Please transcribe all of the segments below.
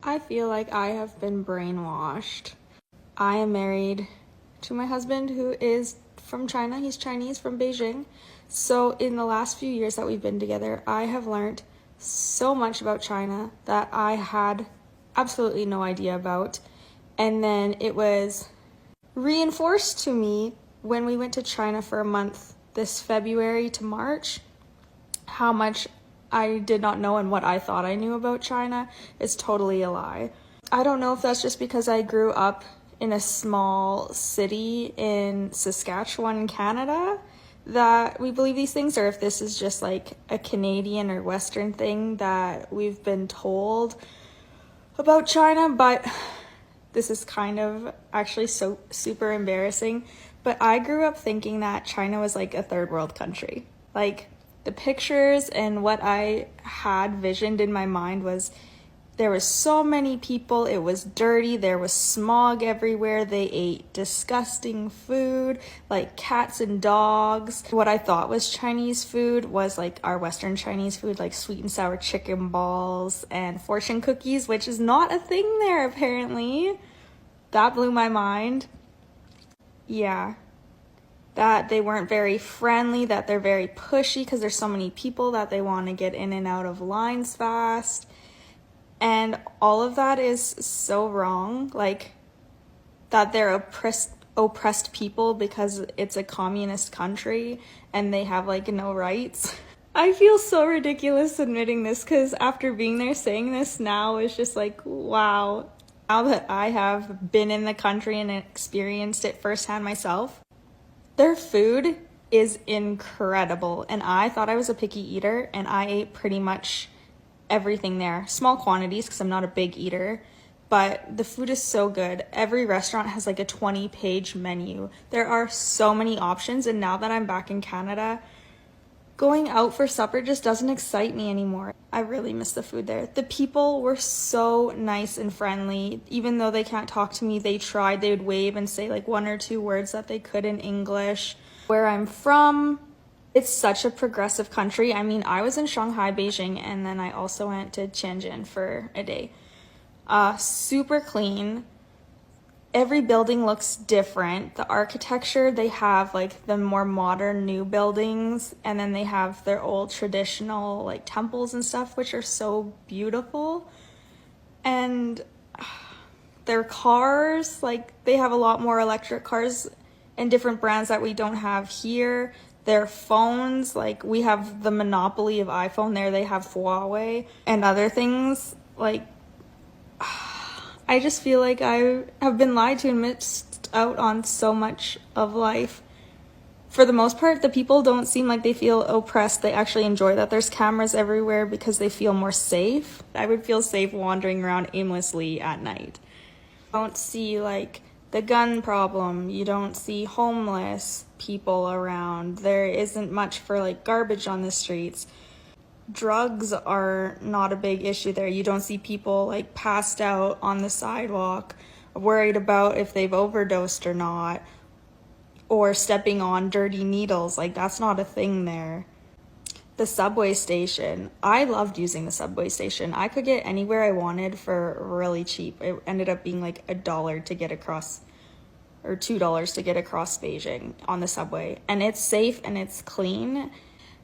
I feel like I have been brainwashed. I am married to my husband who is from China. He's Chinese from Beijing. So in the last few years that we've been together, I have learned so much about China that I had absolutely no idea about. And then it was reinforced to me when we went to China for a month this February to March. How much I did not know and what I thought I knew about China is totally a lie. I don't know if that's just because I grew up in a small city in Saskatchewan, Canada, that we believe these things, or if this is just like a Canadian or Western thing that we've been told about China, but this is kind of actually so super embarrassing. But I grew up thinking that China was like a third world country. Like, the pictures and what I had visioned in my mind was there was so many people, it was dirty, there was smog everywhere, they ate disgusting food, like cats and dogs. What I thought was Chinese food was like our Western Chinese food, like sweet and sour chicken balls and fortune cookies, which is not a thing there apparently. That blew my mind. Yeah. That they weren't very friendly, that they're very pushy because there's so many people that they want to get in and out of lines fast. And all of that is so wrong. Like, that they're oppressed people because it's a communist country and they have like no rights. I feel so ridiculous admitting this because after being there saying this now is just like, wow. Now that I have been in the country and experienced it firsthand myself, their food is incredible, and I thought I was a picky eater, and I ate pretty much everything there. Small quantities, because I'm not a big eater, but the food is so good. Every restaurant has like a 20-page menu. There are so many options, and now that I'm back in Canada, going out for supper just doesn't excite me anymore. I really miss the food there. The people were so nice and friendly. Even though they can't talk to me, they tried. They would wave and say like one or two words that they could in English. Where I'm from, it's such a progressive country. I mean, I was in Shanghai, Beijing, and then I also went to Tianjin for a day. Super clean. Every building looks different. The architecture, they have like the more modern new buildings, and then they have their old traditional like temples and stuff, which are so beautiful. And their cars, like they have a lot more electric cars and different brands that we don't have here. Their phones, like we have the monopoly of iPhone, there they have Huawei and other things. Like, I just feel like I have been lied to and missed out on so much of life. For the most part, the people don't seem like they feel oppressed. They actually enjoy that there's cameras everywhere because they feel more safe. I would feel safe wandering around aimlessly at night. You don't see like the gun problem. You don't see homeless people around. There isn't much for like garbage on the streets. Drugs are not a big issue there. You don't see people like passed out on the sidewalk, worried about if they've overdosed or not, or stepping on dirty needles. Like, that's not a thing there. The subway station, I loved using the subway station. I could get anywhere I wanted for really cheap. It ended up being like $1 to get across, or $2 to get across Beijing on the subway. And it's safe and it's clean.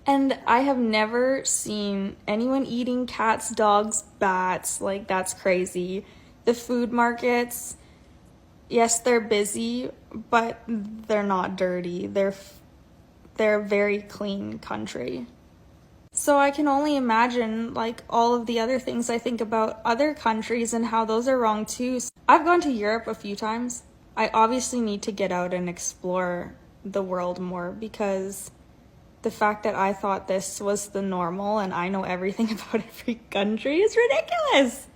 And I have never seen anyone eating cats, dogs, bats. Like, that's crazy. The food markets, yes, they're busy, but they're not dirty. They're a very clean country. So I can only imagine like all of the other things I think about other countries and how those are wrong too. I've gone to Europe a few times. I obviously need to get out and explore the world more, because the fact that I thought this was the normal and I know everything about every country is ridiculous.